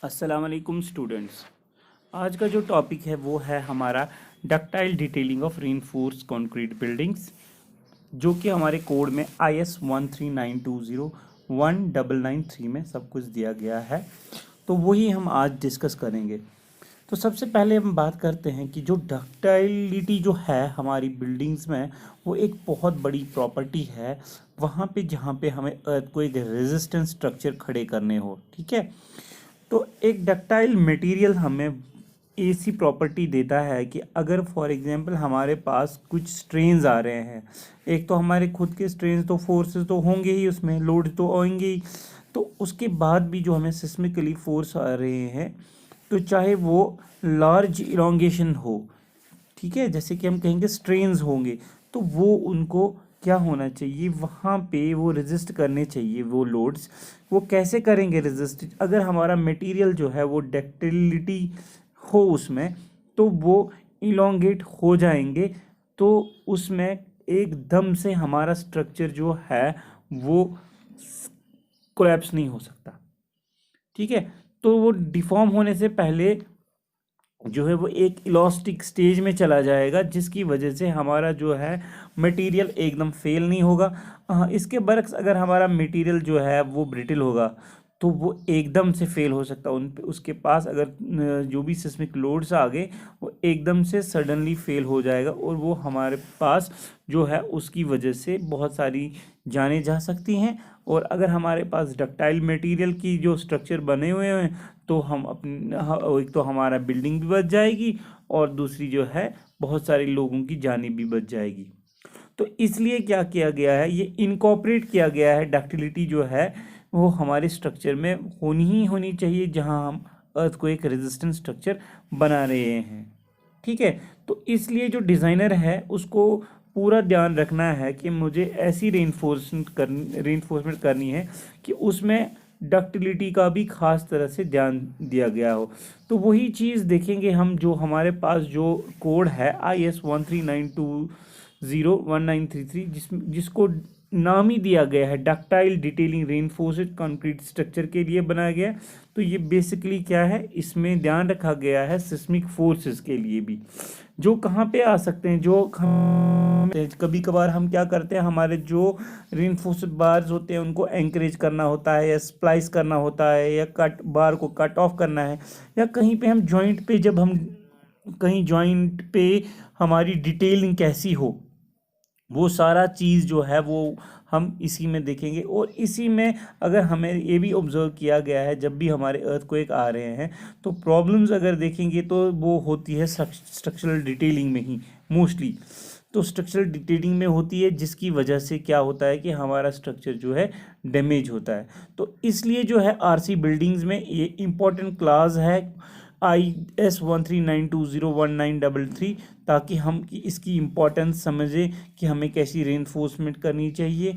अस्सलाम वालेकुम स्टूडेंट्स। आज का जो टॉपिक है वो है हमारा ductile detailing of reinforced concrete buildings, जो कि हमारे कोड में IS 13920 में सब कुछ दिया गया है। तो वही हम आज डिस्कस करेंगे। तो सबसे पहले हम बात करते हैं कि जो डक्टाइलिटी जो है हमारी बिल्डिंग्स में, वो एक बहुत बड़ी प्रॉपर्टी है वहाँ पे जहाँ पे हमें अर्थक्वेक रेजिस्टेंट स्ट्रक्चर खड़े करने हो। ठीक है, तो एक डक्टाइल मटेरियल हमें ऐसी प्रॉपर्टी देता है कि अगर फॉर एग्जांपल हमारे पास कुछ स्ट्रेन्स आ रहे हैं, एक तो हमारे खुद के स्ट्रेन्स तो फोर्सेस तो होंगे ही, उसमें लोड तो आएंगे ही, तो उसके बाद भी जो हमें सिस्मिकली फोर्स आ रहे हैं, तो चाहे वो लार्ज इलोंगेशन हो, ठीक है, जैसे कि हम कहेंगे स्ट्रेन्स होंगे, तो वो उनको क्या होना चाहिए, वहाँ पे वो रेजिस्ट करने चाहिए वो लोड्स। वो कैसे करेंगे रेजिस्ट? अगर हमारा मटेरियल जो है वो डक्टिलिटी हो उसमें, तो वो इलोंगेट हो जाएंगे, तो उसमें एकदम से हमारा स्ट्रक्चर जो है वो कोलैप्स नहीं हो सकता। ठीक है, तो वो डिफॉर्म होने से पहले जो है वो एक इलास्टिक स्टेज में चला जाएगा, जिसकी वजह से हमारा जो है मटेरियल एकदम फेल नहीं होगा। इसके बरक्स अगर हमारा मटेरियल जो है वो ब्रिटल होगा, तो वो एकदम से फेल हो सकता है। उन पे उसके पास अगर जो भी सिस्मिक लोड्स आ गए, वो एकदम से सडनली फेल हो जाएगा, और वो हमारे पास जो है उसकी वजह से बहुत सारी जानें जा सकती हैं। और अगर हमारे पास डक्टाइल मटेरियल की जो स्ट्रक्चर बने हुए हैं, तो हम एक तो हमारा बिल्डिंग भी बच जाएगी, और दूसरी जो है बहुत सारे लोगों की जानें भी बच जाएगी। तो इसलिए क्या किया गया है, ये इनकॉर्पोरेट किया गया है, डक्टिलिटी जो है वो हमारे स्ट्रक्चर में होनी ही होनी चाहिए जहां हम अर्थ को एक रेजिस्टेंट स्ट्रक्चर बना रहे हैं। ठीक है, तो इसलिए जो डिज़ाइनर है उसको पूरा ध्यान रखना है कि मुझे ऐसी रेइंफोर्समेंट करनी है कि उसमें डक्टिलिटी का भी खास तरह से ध्यान दिया गया हो। तो वही चीज़ देखेंगे हम, जो हमारे पास जो कोड है IS 139201933, जिसको नाम ही दिया गया है ductile detailing reinforced concrete structure के लिए बनाया गया। तो ये बेसिकली क्या है, इसमें ध्यान रखा गया है सिस्मिक फोर्सेस के लिए भी, जो कहाँ पे आ सकते हैं, जो कभी कभार हम क्या करते हैं, हमारे जो रेनफोर्स्ड बार्स होते हैं उनको एंकरेज करना होता है, या स्प्लाइस करना होता है, या कट बार को कट ऑफ करना है, या कहीं पे हम जॉइंट पे, जब हम कहीं जॉइंट पे हमारी डिटेलिंग कैसी हो, वो सारा चीज़ जो है वो हम इसी में देखेंगे। और इसी में अगर हमें ये भी ऑब्जर्व किया गया है, जब भी हमारे अर्थक्वेक आ रहे हैं, तो प्रॉब्लम्स अगर देखेंगे तो वो होती है स्ट्रक्चरल डिटेलिंग में ही मोस्टली। तो स्ट्रक्चरल डिटेलिंग में होती है, जिसकी वजह से क्या होता है कि हमारा स्ट्रक्चर जो है डैमेज होता है। तो इसलिए जो है RC बिल्डिंग्स में ये इम्पोर्टेंट क्लास है IS 139201933, ताकि हम इसकी इम्पोर्टेंस समझें कि हमें कैसी रेनफोर्समेंट करनी चाहिए,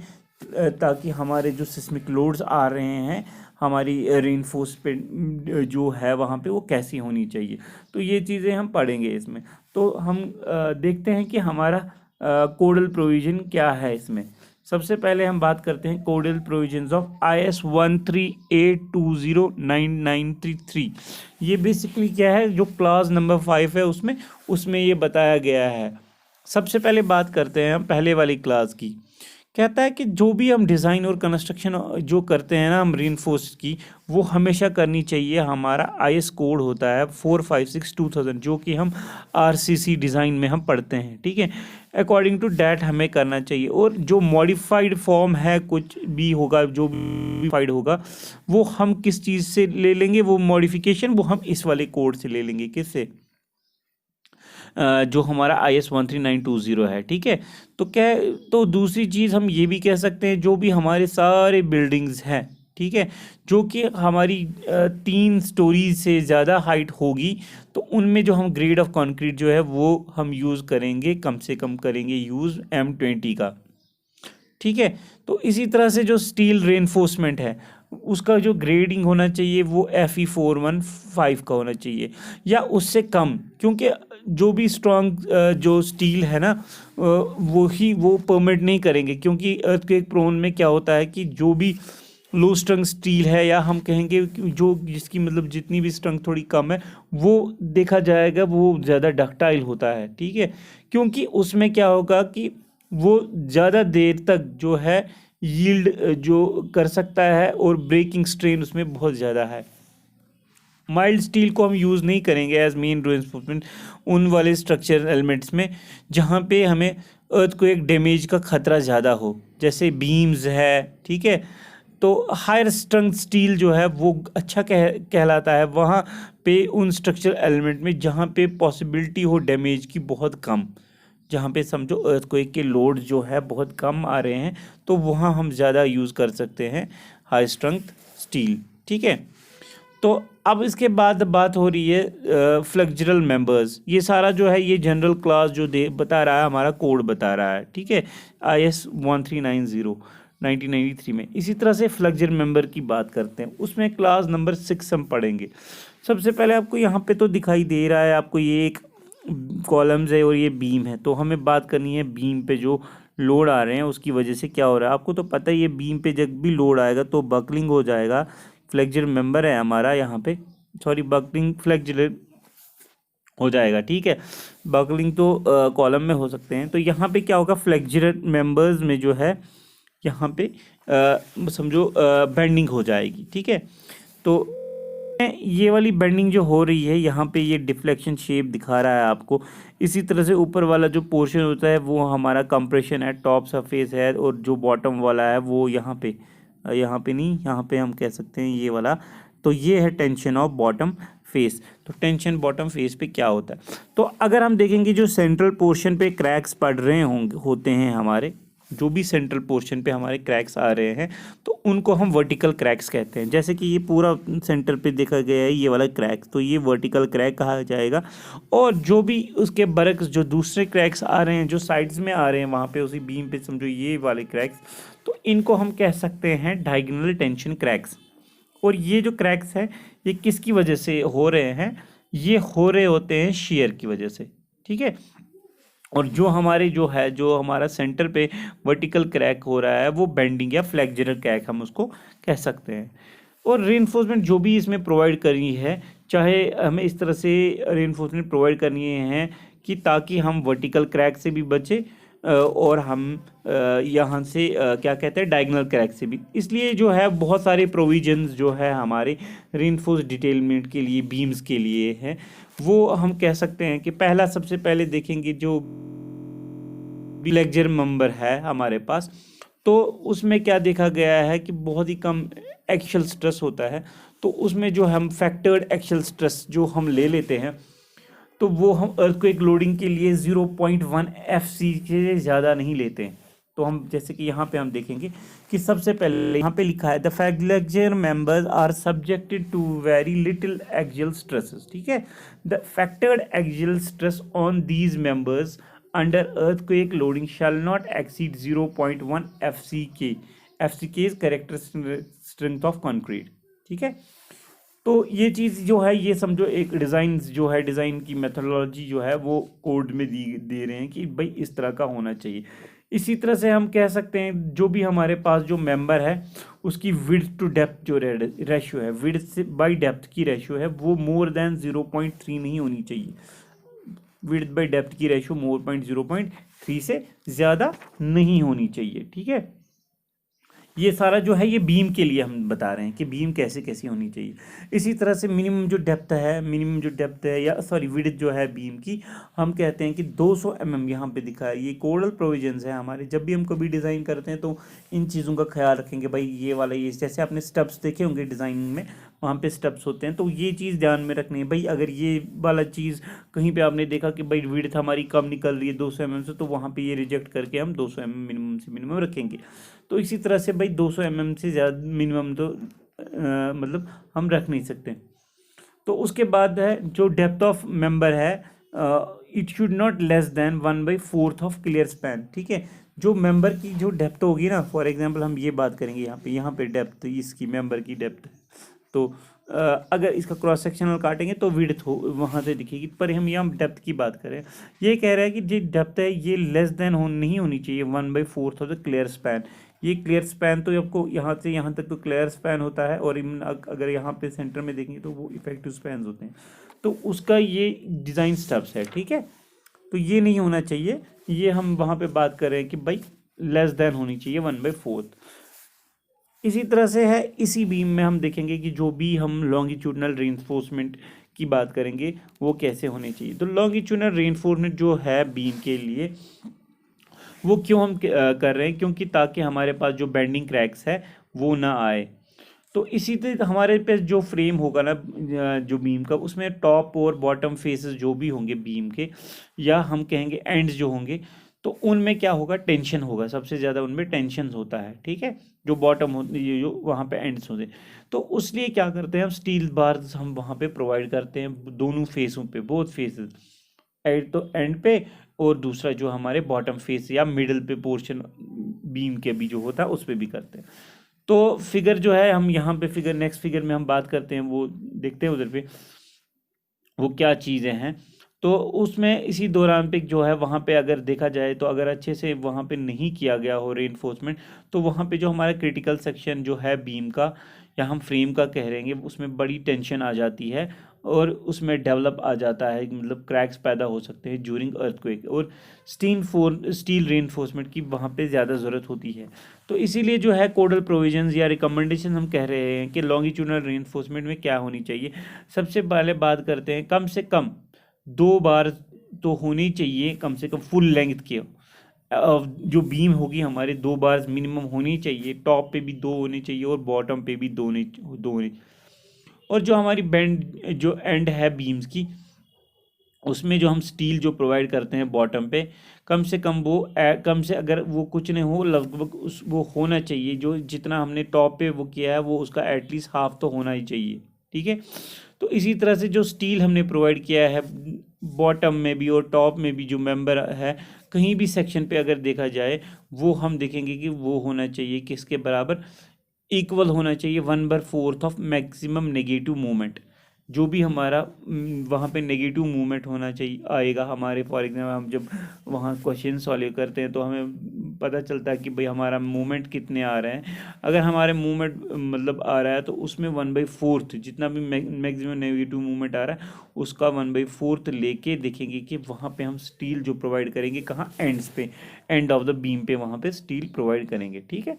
ताकि हमारे जो सिस्मिक लोड्स आ रहे हैं, हमारी रेनफोर्समेंट जो है वहाँ पे वो कैसी होनी चाहिए। तो ये चीज़ें हम पढ़ेंगे इसमें। तो हम देखते हैं कि हमारा कोडल प्रोविज़न क्या है इसमें। सबसे पहले हम बात करते हैं कोडल प्रोविजंस ऑफ IS 138209933। ये बेसिकली क्या है, जो क्लास नंबर 5 है उसमें ये बताया गया है। सबसे पहले बात करते हैं हम पहले वाली क्लास की। कहता है कि जो भी हम डिज़ाइन और कंस्ट्रक्शन जो करते हैं ना हम रेनफोर्स की, वो हमेशा करनी चाहिए, हमारा IS कोड होता है 456/2000, जो कि हम RCC डिज़ाइन में हम पढ़ते हैं। ठीक है, अकॉर्डिंग टू डैट हमें करना चाहिए। और जो मॉडिफाइड फॉर्म है, कुछ भी होगा, जो भी मॉडिफाइड होगा, वो हम किस चीज़ से ले लेंगे, वो मॉडिफिकेशन वो हम इस वाले कोड से ले लेंगे। किससे? जो हमारा IS 13920 है। ठीक है, तो क्या, तो दूसरी चीज़ हम ये भी कह सकते हैं, जो भी हमारे सारे बिल्डिंग्स हैं, ठीक है, जो कि हमारी 3 स्टोरीज से ज़्यादा हाइट होगी, तो उनमें जो हम ग्रेड ऑफ कंक्रीट जो है वो हम यूज़ करेंगे, कम से कम करेंगे यूज़ M20 का। ठीक है, तो इसी तरह से जो स्टील रेनफोर्समेंट है, उसका जो ग्रेडिंग होना चाहिए वो FE415 का होना चाहिए, या उससे कम, क्योंकि जो भी स्ट्रॉन्ग जो स्टील है ना, वो परमिट नहीं करेंगे, क्योंकि अर्थक्वेक प्रोन में क्या होता है कि जो भी लो स्ट्रेंथ स्टील है, या हम कहेंगे कि जो जिसकी मतलब जितनी भी स्ट्रेंथ थोड़ी कम है, वो देखा जाएगा वो ज़्यादा डक्टाइल होता है, ठीक है। क्योंकि उसमें क्या होगा कि वो ज़्यादा देर तक जो है यील्ड जो कर सकता है, और ब्रेकिंग स्ट्रेन उसमें बहुत ज़्यादा है। माइल्ड स्टील को हम यूज़ नहीं करेंगे एज मेन रेंफोर्समेंट उन वाले स्ट्रक्चरल एलिमेंट्स में जहाँ पे हमें अर्थ को एक डैमेज का खतरा ज़्यादा हो, जैसे बीम्स है, ठीक है। तो हायर स्ट्रेंथ स्टील जो है वो अच्छा कहलाता है वहाँ पे उन स्ट्रक्चरल एलिमेंट में जहाँ पे पॉसिबिलिटी हो डैमेज की बहुत कम, जहाँ पे समझो अर्थक्वेक के लोड जो है बहुत कम आ रहे हैं, तो वहाँ हम ज़्यादा यूज़ कर सकते हैं हाई स्ट्रेंथ स्टील, ठीक है। तो अब इसके बाद बात हो रही है फ्लेक्सुरल मेंबर्स। ये सारा जो है ये जनरल क्लास जो दे बता रहा है, हमारा कोड बता रहा है, ठीक है, IS 1390 1993 में। इसी तरह से फ्लेक्सुरल मेंबर की बात करते हैं, उसमें क्लास नंबर 6 हम पढ़ेंगे। सबसे पहले आपको यहाँ पे तो दिखाई दे रहा है आपको ये एक कॉलम्स है और ये बीम है, तो हमें बात करनी है बीम पे जो लोड आ रहे हैं उसकी वजह से क्या हो रहा है। आपको तो पता ही है बीम पे जब भी लोड आएगा तो बकलिंग हो जाएगा। फ्लेक्सुरल मेंबर है हमारा यहाँ पे, सॉरी बकलिंग फ्लेक्सुरल हो जाएगा, ठीक है। बकलिंग तो कॉलम में हो सकते हैं। तो यहाँ पे क्या होगा, फ्लेक्सुरल मेंबर्स में जो है यहाँ पे समझो बेंडिंग हो जाएगी, ठीक है। तो ये वाली बेंडिंग जो हो रही है यहाँ पे ये डिफ्लेक्शन शेप दिखा रहा है आपको। इसी तरह से ऊपर वाला जो पोर्शन होता है वो हमारा कंप्रेशन है, टॉप सरफेस है, और जो बॉटम वाला है वो यहाँ पे नहीं, यहाँ पे हम कह सकते हैं ये वाला, तो ये है टेंशन ऑफ बॉटम फेस। तो टेंशन बॉटम फेस पे क्या होता है, तो अगर हम देखेंगे जो सेंट्रल पोर्शन पे क्रैक्स पड़ रहे होते हैं हमारे, जो भी सेंट्रल पोर्शन पे हमारे क्रैक्स आ रहे हैं तो उनको हम वर्टिकल क्रैक्स कहते हैं। जैसे कि ये पूरा सेंटर पे देखा गया है ये वाला क्रैक, तो ये वर्टिकल क्रैक कहा जाएगा। और जो भी उसके बरक्स जो दूसरे क्रैक्स आ रहे हैं जो साइड्स में आ रहे हैं वहाँ पे उसी बीम पे समझो ये वाले क्रैक्स, तो इनको हम कह सकते हैं डायगोनल टेंशन क्रैक्स। और ये जो क्रैक्स है ये किसकी वजह से हो रहे हैं, ये हो रहे होते हैं शेयर की वजह से, ठीक है। और जो हमारा सेंटर पे वर्टिकल क्रैक हो रहा है वो बेंडिंग या फ्लेक्सुरल क्रैक हम उसको कह सकते हैं। और रीइंफोर्समेंट जो भी इसमें प्रोवाइड करनी है, चाहे हमें इस तरह से रीइंफोर्समेंट प्रोवाइड करनी है कि ताकि हम वर्टिकल क्रैक से भी बचे और हम यहाँ से क्या कहते हैं डायगोनल क्रैक से भी। इसलिए जो है बहुत सारे प्रोविजंस जो है हमारे रीइंफोर्स्ड डिटेलमेंट के लिए बीम्स के लिए है, वो हम कह सकते हैं कि पहला सबसे पहले देखेंगे जो फ्लेक्सुरल मेंबर है हमारे पास, तो उसमें क्या देखा गया है कि बहुत ही कम एक्सियल स्ट्रेस होता है। तो उसमें जो हम फैक्टर्ड एक्सियल स्ट्रेस जो हम ले लेते हैं तो वो हम अर्थक्वेक लोडिंग के लिए 0.1 FC से ज़्यादा नहीं लेते हैं। तो हम जैसे कि यहाँ पे हम देखेंगे कि सबसे पहले यहाँ पे लिखा है the flexural members are subjected to very little axial stresses, ठीक है। The factored axial stress on these members under earthquake loading shall not exceed 0.1 FCK। FCK is characteristic strength of concrete, ठीक है। तो ये चीज़ जो है ये समझो एक डिज़ाइन की मेथोडोलॉजी जो है वो कोड में दे रहे हैं कि भाई इस तरह का होना चाहिए। इसी तरह से हम कह सकते हैं जो भी हमारे पास जो मेंबर है उसकी विड्थ टू डेप्थ जो रेशियो है, विड्थ से बाई डेप्थ की रेशियो है वो मोर देन 0.3 नहीं होनी चाहिए। विड्थ बाई डेप्थ की रेशियो 0.3 से ज़्यादा नहीं होनी चाहिए, ठीक है। ये सारा जो है ये बीम के लिए हम बता रहे हैं कि बीम कैसे कैसी होनी चाहिए। इसी तरह से मिनिमम जो डेप्थ है या सॉरी विड्थ जो है बीम की, हम कहते हैं कि 200 mm यहाँ पे दिखा है। ये कोडल प्रोविजंस है हमारे, जब भी हम कभी डिज़ाइन करते हैं तो इन चीज़ों का ख्याल रखेंगे। भाई ये वाला ये जैसे आपने स्टेप्स देखे होंगे डिज़ाइन में, वहाँ पे स्टेप्स होते हैं, तो ये चीज़ ध्यान में रखनी है। भाई अगर ये वाला चीज़ कहीं पे आपने देखा कि भाई विड्थ हमारी कम निकल रही है 200 mm से, तो वहाँ पे ये रिजेक्ट करके हम 200 mm मिनिमम से मिनिमम रखेंगे। तो इसी तरह से भाई 200 mm से ज़्यादा मिनिमम तो मतलब हम रख नहीं सकते। तो उसके बाद है जो डेप्थ ऑफ मेंबर है, it should not less then 1/4 of clear span, ठीक है। जो मेंबर की जो डेप्थ होगी ना, फॉर एग्जांपल हम ये बात करेंगे यहाँ पे डेप्थ इसकी मेंबर की डेप्थ, तो अगर इसका क्रॉस सेक्शनल काटेंगे तो विड्थ हो वहाँ से दिखेगी, पर हम यहाँ डेप्थ की बात करें, ये कह रहा है कि जो डेप्थ है ये लेस देन नहीं होनी चाहिए 1/4 ऑफ द क्लियर स्पैन, ये क्लियर स्पैन तो आपको यहाँ से यहाँ तक तो क्लियर स्पैन होता है, और अगर यहाँ पे सेंटर में देखेंगे तो वो इफेक्टिव स्पैन होते हैं। तो उसका ये डिज़ाइन स्टेप्स है, ठीक है। तो ये नहीं होना चाहिए, ये हम वहाँ पे बात कर रहे हैं कि भाई लेस देन होनी चाहिए 1/4। इसी तरह से है, इसी बीम में हम देखेंगे कि जो भी हम लॉन्गिट्यूडनल रीइंफोर्समेंट की बात करेंगे वो कैसे होनी चाहिए। तो लॉन्गिट्यूडनल रीइंफोर्समेंट जो है बीम के लिए, वो क्यों हम कर रहे हैं, क्योंकि ताकि हमारे पास जो बेंडिंग क्रैक्स है वो ना आए। तो इसी तरह हमारे पास जो फ्रेम होगा ना जो बीम का, उसमें टॉप और बॉटम फेसेस जो भी होंगे बीम के, या हम कहेंगे एंड्स जो होंगे, तो उनमें क्या होगा, टेंशन होगा, सबसे ज़्यादा उनमें टेंशन होता है, ठीक है। जो बॉटम होती है, जो वहाँ पे एंड्स होते हैं, तो उसलिए क्या करते हैं हम, स्टील बार्स हम वहाँ पे प्रोवाइड करते हैं दोनों फेसों पे, बोथ फेसेस, तो एंड पे, और दूसरा जो हमारे बॉटम फेस या मिडल पे पोर्शन बीम के भी जो होता है उस पे भी करते हैं। तो फिगर जो है हम यहाँ पे फिगर, नेक्स्ट फिगर में हम बात करते हैं, वो देखते हैं उधर पे वो क्या चीज़ें हैं। तो उसमें इसी दौरान पे जो है वहाँ पे अगर देखा जाए, तो अगर अच्छे से वहाँ पे नहीं किया गया हो रेनफोर्समेंट, तो वहाँ पे जो हमारा क्रिटिकल सेक्शन जो है बीम का या हम फ्रेम का कह रहेंगे, उसमें बड़ी टेंशन आ जाती है, और उसमें डेवलप आ जाता है, मतलब क्रैक्स पैदा हो सकते हैं ड्यूरिंग अर्थक्वेक, और स्टील रेनफोर्समेंट की वहाँ पे ज़्यादा ज़रूरत होती है। तो इसीलिए जो है कोडल प्रोविजंस या रिकमेंडेशन हम कह रहे हैं कि लॉन्गिट्यूडनल रेनफोर्समेंट में क्या होनी चाहिए। सबसे पहले बात करते हैं, कम से कम 2 बार तो होनी चाहिए, कम से कम फुल लेंथ के जो बीम होगी हमारे 2 बार मिनिमम होनी चाहिए, टॉप पे भी 2 होनी चाहिए और बॉटम पे भी 2 होनी। और जो हमारी बेंड जो एंड है बीम्स की, उसमें जो हम स्टील जो प्रोवाइड करते हैं बॉटम पे, कम से कम वो कम से अगर वो कुछ नहीं हो, लगभग उस वो होना चाहिए, जो जितना हमने टॉप पे वो किया है वो उसका एटलीस्ट हाफ तो होना ही चाहिए, ठीक है। तो इसी तरह से जो स्टील हमने प्रोवाइड किया है बॉटम में भी और टॉप में भी, जो मेंबर है कहीं भी सेक्शन पे अगर देखा जाए, वो हम देखेंगे कि वो होना चाहिए किसके बराबर, इक्वल होना चाहिए 1/4 ऑफ मैक्सिमम नेगेटिव मूवमेंट। जो भी हमारा वहाँ पे नेगेटिव मूवमेंट होना चाहिए आएगा हमारे, फॉर एग्जाम्पल हम जब वहाँ क्वेश्चन सॉल्व करते हैं तो हमें पता चलता है कि भाई हमारा मूवमेंट कितने आ रहे हैं। अगर हमारे मूवमेंट मतलब आ रहा है तो उसमें 1/4 जितना भी मैक्सिमम नेगेटिव मूवमेंट आ रहा है उसका 1/4 लेके देखेंगे कि वहाँ पे हम स्टील जो प्रोवाइड करेंगे कहाँ, एंड्स पे, एंड ऑफ द बीम पे वहाँ पे स्टील प्रोवाइड करेंगे, ठीक है।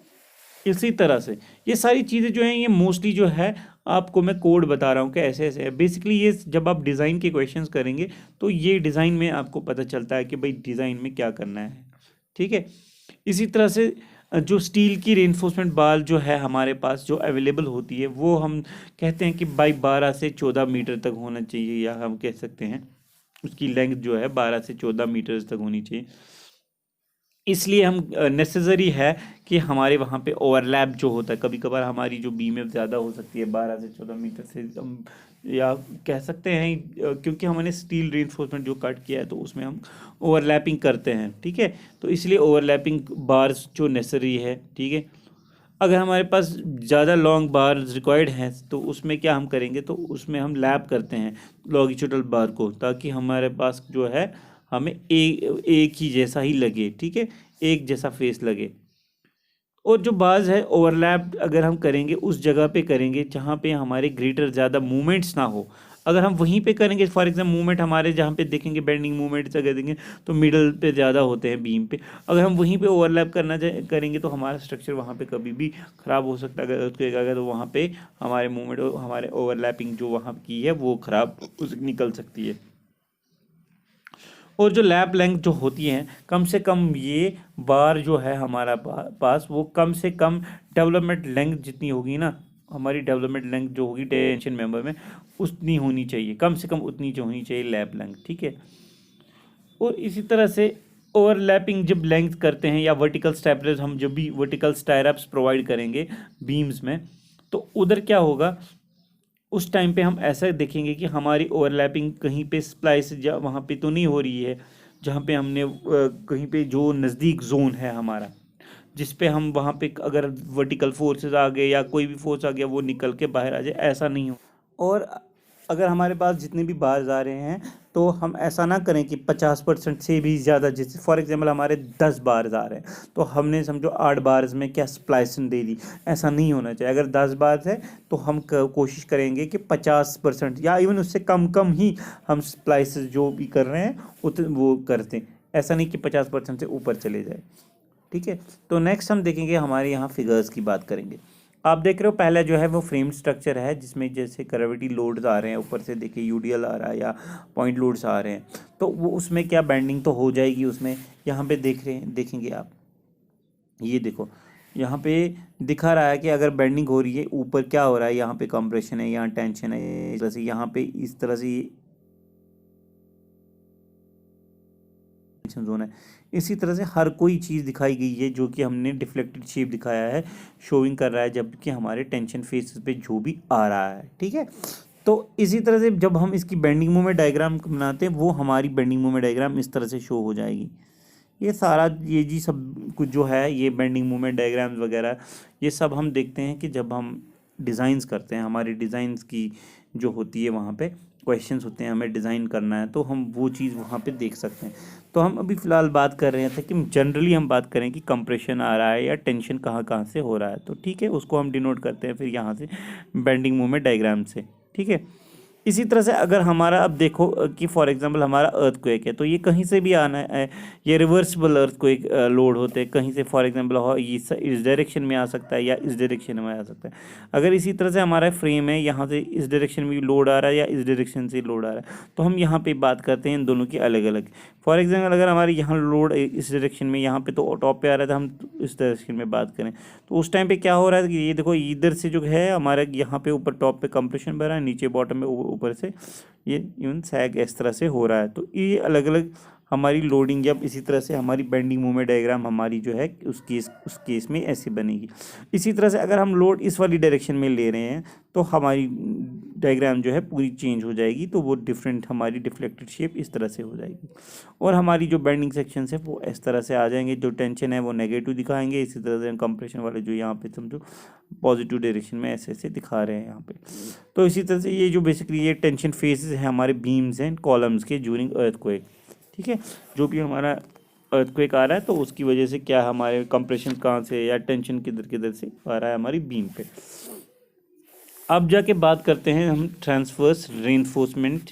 इसी तरह से ये सारी चीज़ें जो हैं, ये मोस्टली जो है आपको मैं कोड बता रहा हूँ कि ऐसे ऐसे है। बेसिकली ये जब आप डिज़ाइन के क्वेश्चंस करेंगे तो ये डिज़ाइन में आपको पता चलता है कि भाई डिज़ाइन में क्या करना है, ठीक है। इसी तरह से जो स्टील की रेनफोर्समेंट बाल जो है हमारे पास जो अवेलेबल होती है, वो हम कहते हैं कि भाई 12 से 14 मीटर तक होना चाहिए, या हम कह सकते हैं उसकी लेंथ जो है 12 से 14 मीटर तक होनी चाहिए। इसलिए हम नेसेसरी है कि हमारे वहाँ पे ओवरलैप जो होता है, कभी कभार हमारी जो बीमें ज़्यादा हो सकती है 12 से 14 मीटर से, हम या कह सकते हैं क्योंकि हमने स्टील रीइंफोर्समेंट जो कट किया है तो उसमें हम ओवरलैपिंग करते हैं, ठीक है। तो इसलिए ओवरलैपिंग बार्स जो नेसेसरी है, ठीक है। अगर हमारे पास ज़्यादा लॉन्ग बार्स रिक्वायर्ड हैं तो उसमें क्या हम करेंगे, तो उसमें हम लैप करते हैं लॉन्गिट्यूडनल बार को, ताकि हमारे पास जो है हमें एक ही जैसा ही लगे, ठीक है, एक जैसा फेस लगे। और जो बाज है ओवरलैप अगर हम करेंगे उस जगह पे करेंगे जहाँ पे हमारे ग्रेटर ज़्यादा मूवमेंट्स ना हो। अगर हम वहीं पे करेंगे, फॉर एग्जाम्पल मूवमेंट हमारे जहाँ पे देखेंगे बेंडिंग मूवमेंट्स अगर देखेंगे तो मिडल पे ज़्यादा होते हैं बीम पे, अगर हम वहीं पे ओवरलैप करेंगे तो हमारा स्ट्रक्चर वहाँ पे कभी भी ख़राब हो सकता है। अगर तो वहाँ पे हमारे मूवमेंट हमारे ओवरलैपिंग जो वहाँ की है वो ख़राब निकल सकती है। और जो लैप लेंथ जो होती हैं, कम से कम ये बार जो है हमारा पास, वो कम से कम डेवलपमेंट लेंथ जितनी होगी ना, हमारी डेवलपमेंट लेंथ जो होगी टेंशन मेंबर में, उतनी होनी चाहिए, कम से कम उतनी जो होनी चाहिए लैप लेंथ, ठीक है। और इसी तरह से ओवरलैपिंग जब लेंथ करते हैं या वर्टिकल स्टैपलर्स, हम जब भी वर्टिकल स्टायरअप्स प्रोवाइड करेंगे बीम्स में, तो उधर क्या होगा, उस टाइम पे हम ऐसा देखेंगे कि हमारी ओवरलैपिंग कहीं पे स्प्लाइस वहाँ पे तो नहीं हो रही है, जहाँ पे हमने कहीं पे जो नज़दीक जोन है हमारा, जिस पे हम वहाँ पे अगर वर्टिकल फोर्सेस आ गए या कोई भी फोर्स आ गया वो निकल के बाहर आ जाए, ऐसा नहीं हो। और अगर हमारे पास जितने भी बार्स आ रहे हैं तो हम ऐसा ना करें कि 50% से भी ज़्यादा, जैसे फॉर एग्जांपल हमारे 10 बार्स आ रहे हैं तो हमने समझो 8 बार्स में क्या स्प्लाइसन दे दी, ऐसा नहीं होना चाहिए। अगर 10 बार्स है तो हम कोशिश करेंगे कि 50% या इवन उससे कम कम ही हम स्प्लाइसेस जो भी कर रहे हैं वो करते हैं, ऐसा नहीं कि 50% से ऊपर चले जाए। ठीक है, तो नेक्स्ट हम देखेंगे हमारे यहाँ फिगर्स की बात करेंगे। आप देख रहे हो पहला जो है वो फ्रेम स्ट्रक्चर है, जिसमें जैसे ग्रेविटी लोड्स आ रहे हैं ऊपर से, देखिए यूडीएल आ रहा है या पॉइंट लोड्स आ रहे हैं, तो वो उसमें क्या बेंडिंग तो हो जाएगी उसमें। यहाँ पे देखेंगे आप, ये देखो यहाँ पे दिखा रहा है कि अगर बेंडिंग हो रही है ऊपर क्या हो रहा है, यहाँ पे कंप्रेशन है, यहाँ टेंशन है, इस तरह से यहाँ पे इस तरह से जोन है। इसी तरह से हर कोई चीज़ दिखाई गई है जो कि हमने डिफ्लेक्टेड शेप दिखाया है, शोइंग कर रहा है जबकि हमारे टेंशन फेसेस पे जो भी आ रहा है। ठीक है, तो इसी तरह से जब हम इसकी बेंडिंग मूवमेंट डायग्राम बनाते हैं, वो हमारी बेंडिंग मूवमेंट डायग्राम इस तरह से शो हो जाएगी। ये सारा ये जी सब कुछ जो है, ये बेंडिंग मूवमेंट डायग्राम्स वगैरह, ये सब हम देखते हैं कि जब हम डिज़ाइंस करते हैं, हमारी डिज़ाइंस की जो होती है वहाँ पे क्वेश्चंस होते हैं, हमें डिज़ाइन करना है तो हम वो चीज़ वहाँ पे देख सकते हैं। तो हम अभी फ़िलहाल बात कर रहे थे कि जनरली हम बात करें कि कंप्रेशन आ रहा है या टेंशन कहाँ कहाँ से हो रहा है, तो ठीक है, उसको हम डिनोट करते हैं फिर यहाँ से बेंडिंग मूवमेंट डायग्राम से। ठीक है, इसी तरह से अगर हमारा, अब देखो कि फॉर एग्जांपल हमारा अर्थक्वेक है तो ये कहीं से भी आना है, ये रिवर्सिबल अर्थक्वेक लोड होते हैं कहीं से, फॉर एग्जांपल ये इस डायरेक्शन में आ सकता है या इस डायरेक्शन में आ सकता है। अगर इसी तरह से हमारा फ्रेम है, यहाँ से इस डायरेक्शन में लोड आ रहा है या इस डायरेक्शन से लोड आ रहा है, तो हम यहाँ पे बात करते हैं इन दोनों की अलग अलग। फॉर एग्जाम्पल अगर हमारे यहाँ लोड इस डायरेक्शन में, यहाँ पे तो टॉप पे आ रहा था, हम इस डायरेक्शन में बात करें तो उस टाइम पे क्या हो रहा है कि ये देखो इधर से जो है हमारे यहाँ पे ऊपर टॉप पे कंप्रेशन बढ़ रहा है, नीचे बॉटम में ऊपर से ये इवन सैग इस तरह से हो रहा है। तो ये अलग अलग हमारी लोडिंग, जब इसी तरह से हमारी बेंडिंग मूवमेंट डायग्राम हमारी जो है उस केस में ऐसे बनेगी। इसी तरह से अगर हम लोड इस वाली डायरेक्शन में ले रहे हैं तो हमारी डायग्राम जो है पूरी चेंज हो जाएगी, तो वो डिफरेंट हमारी डिफ्लेक्टेड शेप इस तरह से हो जाएगी, और हमारी जो बेंडिंग सेक्शन है वो इस तरह से आ जाएंगे। जो टेंशन है वो नेगेटिव दिखाएंगे, इसी तरह से कंप्रेशन वाले जो यहाँ पे समझो पॉजिटिव डायरेक्शन में ऐसे ऐसे दिखा रहे हैं यहाँ पे। तो इसी तरह से ये जो बेसिकली ये टेंशन फेसेस है हमारे बीम्स एंड कॉलम्स के ड्यूरिंग अर्थक्वेक। ठीक है, जो भी हमारा अर्थक्वेक आ रहा है तो उसकी वजह से क्या हमारे कंप्रेशन कहाँ से या टेंशन किधर से आ रहा है हमारी बीम पे। अब जाके बात करते हैं हम ट्रांसवर्स रेनफोर्समेंट,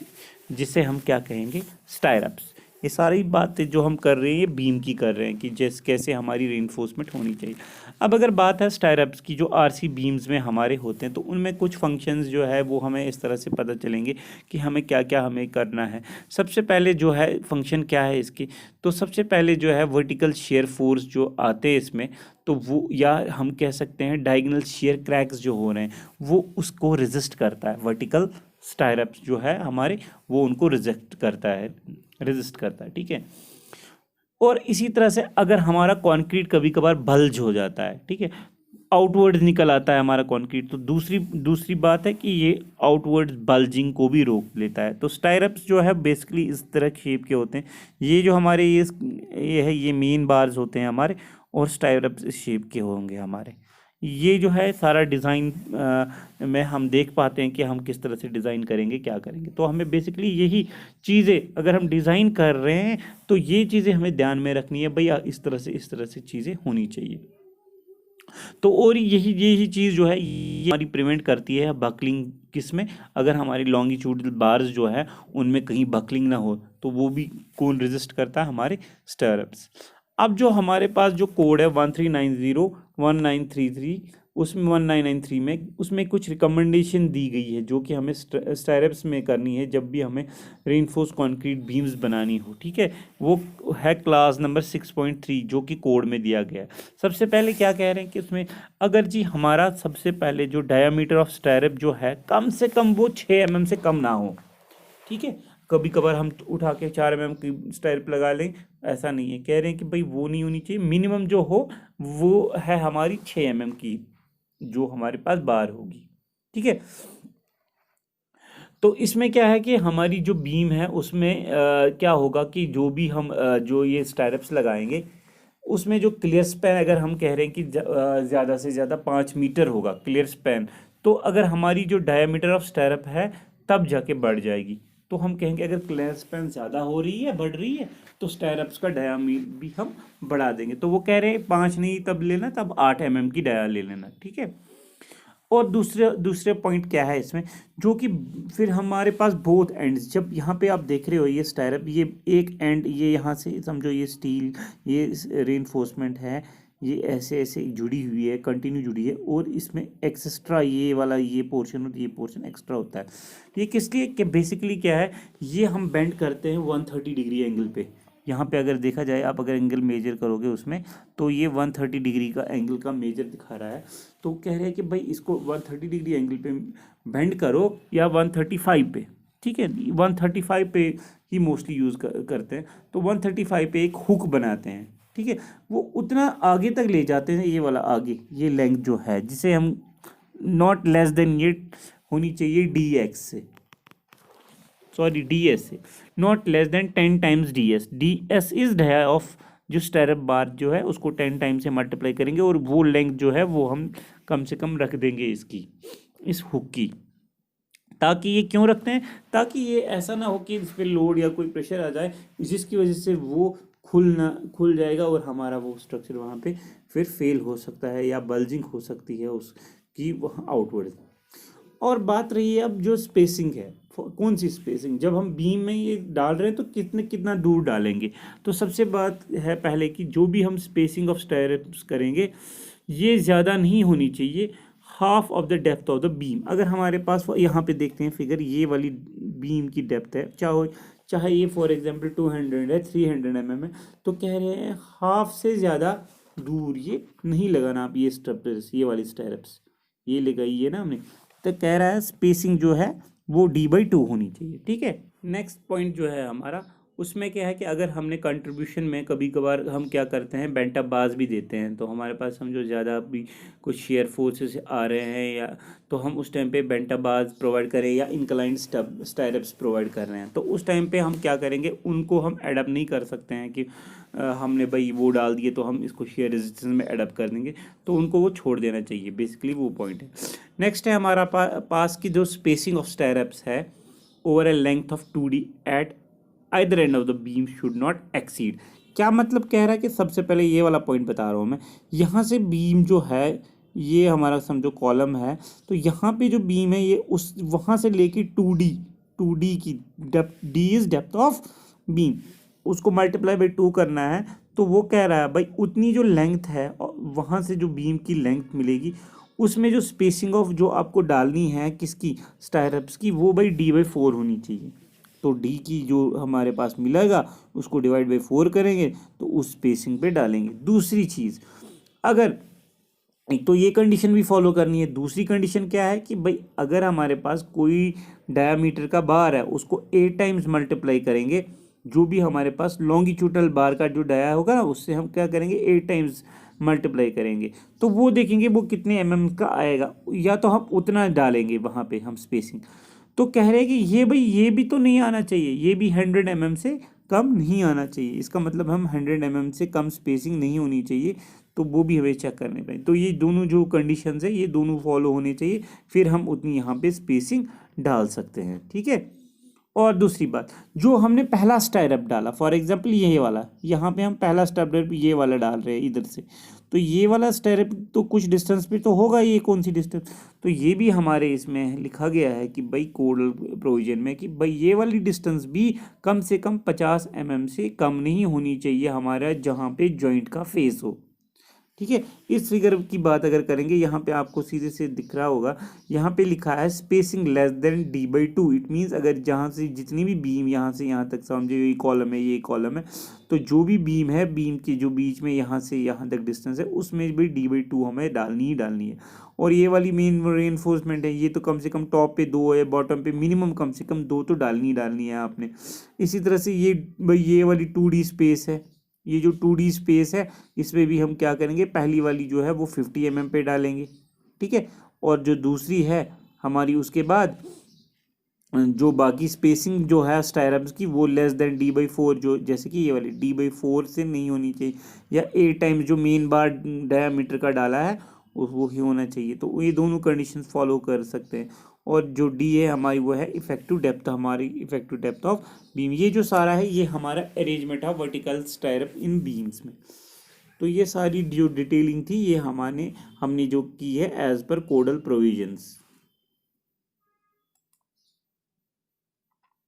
जिसे हम क्या कहेंगे, स्टायरप्स। ये सारी बातें जो हम कर रहे हैं ये बीम की कर रहे हैं कि जैसे कैसे हमारी रेनफोर्समेंट होनी चाहिए। अब अगर बात है स्टायरप्स की, जो आरसी बीम्स में हमारे होते हैं तो उनमें कुछ फंक्शंस जो है वो हमें इस तरह से पता चलेंगे कि हमें क्या क्या हमें करना है। सबसे पहले जो है फंक्शन क्या है इसकी, तो सबसे पहले जो है वर्टिकल शेयर फोर्स जो आते हैं इसमें, तो वो या हम कह सकते हैं डायगोनल शेयर क्रैक्स जो हो रहे हैं वो उसको रेजिस्ट करता है। वर्टिकल स्टायरप्स जो है हमारे वो उनको रेजिस्ट करता है। ठीक है, और इसी तरह से अगर हमारा कंक्रीट कभी कभार बल्ज हो जाता है, ठीक है, आउटवर्ड निकल आता है हमारा कंक्रीट, तो दूसरी बात है कि ये आउटवर्ड बल्जिंग को भी रोक लेता है। तो स्टायरप्स जो है बेसिकली इस तरह शेप के होते हैं। ये जो हमारे ये मेन बार्स होते हैं हमारे, और स्टायरप्स इस शेप के होंगे हमारे। ये जो है सारा डिज़ाइन में हम देख पाते हैं कि हम किस तरह से डिज़ाइन करेंगे, क्या करेंगे। तो हमें बेसिकली यही चीज़ें अगर हम डिज़ाइन कर रहे हैं तो ये चीज़ें हमें ध्यान में रखनी है, भैया इस तरह से चीज़ें होनी चाहिए। तो और यही चीज़ जो है ये हमारी प्रिवेंट करती है बकलिंग, किस में, अगर हमारी लॉन्गिट्यूडल बार्स जो है उनमें कहीं बकलिंग ना हो, तो वो भी कौन रेजिस्ट करता है, हमारे स्टायरप्स। अब जो हमारे पास जो कोड है 13901933, उसमें 1993 में उसमें कुछ रिकमेंडेशन दी गई है जो कि हमें स्टायरप्स में करनी है जब भी हमें रेनफोर्स कंक्रीट बीम्स बनानी हो। ठीक है, वो है क्लास नंबर 6.3 जो कि कोड में दिया गया है। सबसे पहले क्या कह रहे हैं कि उसमें अगर जी हमारा सबसे पहले जो डायामीटर ऑफ स्टायरप जो है कम से कम वो 6 mm से कम ना हो। ठीक है, कभी कभार हम उठा के 4 mm की स्टायरप लगा लें, ऐसा नहीं है। कह रहे हैं कि भाई वो नहीं होनी चाहिए, मिनिमम जो हो वो है हमारी 6 mm की जो हमारे पास बार होगी। ठीक है, तो इसमें क्या है कि हमारी जो बीम है उसमें क्या होगा कि जो भी हम जो ये स्टायरप्स लगाएंगे उसमें जो क्लियर स्पैन, अगर हम कह रहे हैं कि ज़्यादा से ज़्यादा 5 मीटर होगा क्लियर स्पैन, तो अगर हमारी जो डायामीटर ऑफ स्टायरप है तब जाके बढ़ जाएगी। तो हम कहेंगे अगर क्लियरेंस स्पैन ज़्यादा हो रही है, बढ़ रही है, तो स्टायरप्स का डायामीटर भी हम बढ़ा देंगे। तो वो कह रहे हैं 5 नहीं तब लेना, तब 8 mm की डाया ले लेना, ठीक है। और दूसरे दूसरे पॉइंट क्या है इसमें, जो कि फिर हमारे पास बोथ एंड्स, जब यहाँ पे आप देख रहे हो ये स्टायरप, ये एक एंड, ये यहाँ से समझो ये स्टील, ये रेनफोर्समेंट है, ये ऐसे ऐसे जुड़ी हुई है, कंटिन्यू जुड़ी है, और इसमें एक्स्ट्रा ये वाला ये पोर्शन और ये पोर्शन एक्स्ट्रा होता है। ये किस लिए, कि बेसिकली क्या है, ये हम बेंड करते हैं 130 डिग्री एंगल पे। यहाँ पे अगर देखा जाए, आप अगर एंगल मेजर करोगे उसमें, तो ये 130 डिग्री का एंगल का मेजर दिखा रहा है। तो कह रहे हैं कि भाई इसको 130 डिग्री एंगल पे बेंड करो या 135 पे, ठीक है। 135 पे ही मोस्टली यूज़ करते हैं। तो 135 पे एक हुक बनाते हैं, ठीक है। वो उतना आगे तक ले जाते हैं, ये वाला आगे, ये लेंथ जो है, जिसे हम नॉट लेस देन ये होनी चाहिए DX से, सॉरी DS से, not less than 10 times DS। DS is dia of, जो स्टायरप बार जो है उसको 10 टाइम से मल्टीप्लाई करेंगे, और वो लेंथ जो है वो हम कम से कम रख देंगे इसकी, इस हुक की। ताकि ये क्यों रखते हैं, ताकि ये ऐसा ना हो कि इस पर लोड या कोई प्रेशर आ जाए, जिसकी वजह से वो खुल जाएगा और हमारा वो स्ट्रक्चर वहाँ पे फिर फेल हो सकता है, या बल्जिंग हो सकती है उसकी वहाँ आउटवर्ड। और बात रही है अब जो स्पेसिंग है, कौन सी स्पेसिंग, जब हम बीम में ये डाल रहे हैं तो कितना दूर डालेंगे। तो सबसे बात है पहले कि जो भी हम स्पेसिंग ऑफ स्टायरप्स करेंगे, ये ज़्यादा नहीं होनी चाहिए half of the depth of the beam. अगर हमारे पास यहाँ पे देखते हैं फिगर, ये वाली बीम की डेप्थ है, चाहे ये फॉर एग्जांपल 200 है, 300 mm है, तो कह रहे हैं हाफ से ज़्यादा दूर ये नहीं लगाना आप, ये स्ट्रप्स, ये वाली स्टायरप्स ये लगाइए ना हमने। तो कह रहा है स्पेसिंग जो है वो D/2 होनी चाहिए, ठीक है। नेक्स्ट पॉइंट जो है हमारा, उसमें क्या है कि अगर हमने कंट्रीब्यूशन में कभी कभार हम क्या करते हैं, बेंट अप बार्स भी देते हैं। तो हमारे पास समझो ज़्यादा भी कुछ शेयर फोर्सेस आ रहे हैं, या तो हम उस टाइम पे बेंट अप बार्स प्रोवाइड करें, या इंक्लाइंड स्टायरप्स प्रोवाइड कर रहे हैं, तो उस टाइम पे हम क्या करेंगे, उनको हम एडप्ट नहीं कर सकते हैं कि हमने भाई वो डाल दिए तो हम इसको शेयर रेजिस्टेंस में एडप्ट कर देंगे, तो उनको वो छोड़ देना चाहिए। बेसिकली वो पॉइंट है। नेक्स्ट है हमारा पास की जो स्पेसिंग ऑफ स्टायरप्स है over a length of 2D at either end of the beam should not exceed. क्या मतलब कह रहा है कि सबसे पहले ये वाला पॉइंट बता रहा हूँ मैं, यहाँ से बीम जो है, ये हमारा समझो कॉलम है, तो यहाँ पे जो बीम है ये उस वहाँ से लेके 2D की depth, D is depth of beam, उसको मल्टीप्लाई बाई 2 करना है। तो वो कह रहा है भाई उतनी जो लेंथ है, वहाँ से जो बीम की लेंथ मिलेगी, उसमें जो स्पेसिंग ऑफ जो आपको डालनी है किसकी, स्टायरप्स की, वो भाई D/4 होनी चाहिए। तो D की जो हमारे पास मिलेगा उसको डिवाइड बाई 4 करेंगे, तो उस स्पेसिंग पे डालेंगे। दूसरी चीज़, अगर एक तो ये कंडीशन भी फॉलो करनी है, दूसरी कंडीशन क्या है कि भाई अगर हमारे पास कोई डायामीटर का बार है, उसको 8 टाइम्स मल्टीप्लाई करेंगे, जो भी हमारे पास लॉन्गिट्यूडल बार का जो डाया होगा ना, उससे हम क्या करेंगे 8 टाइम्स मल्टीप्लाई करेंगे, तो वो देखेंगे वो कितने mm का आएगा, या तो हम उतना डालेंगे वहाँ पे हम स्पेसिंग। तो कह रहे हैं कि ये भाई ये भी तो नहीं आना चाहिए, ये भी 100 mm से कम नहीं आना चाहिए। इसका मतलब हम 100 mm से कम स्पेसिंग नहीं होनी चाहिए, तो वो भी हमें चेक करने पड़े। तो ये दोनों जो कंडीशंस है, ये दोनों फॉलो होने चाहिए, फिर हम उतनी यहाँ पे स्पेसिंग डाल सकते हैं, ठीक है। और दूसरी बात, जो हमने पहला स्टायरप डाला, फॉर एग्जांपल ये वाला, यहाँ पे हम पहला स्टायरप ये वाला डाल रहे हैं इधर से, तो ये वाला स्टायरप तो कुछ डिस्टेंस पे तो होगा, ये कौन सी डिस्टेंस, तो ये भी हमारे इसमें लिखा गया है कि भाई कोडल प्रोविजन में कि भाई ये वाली डिस्टेंस भी कम से कम 50 mm से कम नहीं होनी चाहिए हमारा, जहाँ पे जॉइंट का फेस हो, ठीक है। इस फिगर की बात अगर करेंगे, यहाँ पे आपको सीधे से दिख रहा होगा, यहाँ पे लिखा है spacing less than D/2। It means अगर जहाँ से जितनी भी बीम यहाँ से यहाँ तक, समझो ये कॉलम है, ये कॉलम है, तो जो भी बीम है, बीम के जो बीच में यहाँ से यहाँ तक डिस्टेंस है, उसमें भी D/2 हमें डालनी ही डालनी है। और ये वाली मेन रेनफोर्समेंट है, ये तो कम से कम टॉप पे 2 है, बॉटम पे मिनिमम कम से कम 2 तो डालनी ही डालनी है आपने। इसी तरह से ये वाली 2D स्पेस है, ये जो 2D स्पेस है, इसमें भी हम क्या करेंगे, पहली वाली जो है वो 50 mm पे डालेंगे, ठीक है। और जो दूसरी है हमारी, उसके बाद जो बाकी स्पेसिंग जो है स्टायरप्स की, वो लेस देन D/4, जो जैसे कि ये वाली D/4 से नहीं होनी चाहिए, या 8 टाइम्स जो मेन बार डायामीटर का डाला है वो ही होना चाहिए। तो ये दोनों कंडीशंस फॉलो कर सकते हैं। और जो डी है हमारी वो है इफेक्टिव डेप्थ, हमारी इफेक्टिव डेप्थ ऑफ बीम। ये जो सारा है ये हमारा arrangement of vertical stirrup in beams में। तो ये सारी जो डिटेलिंग थी ये हमने जो की है एज पर कोडल प्रोविजंस।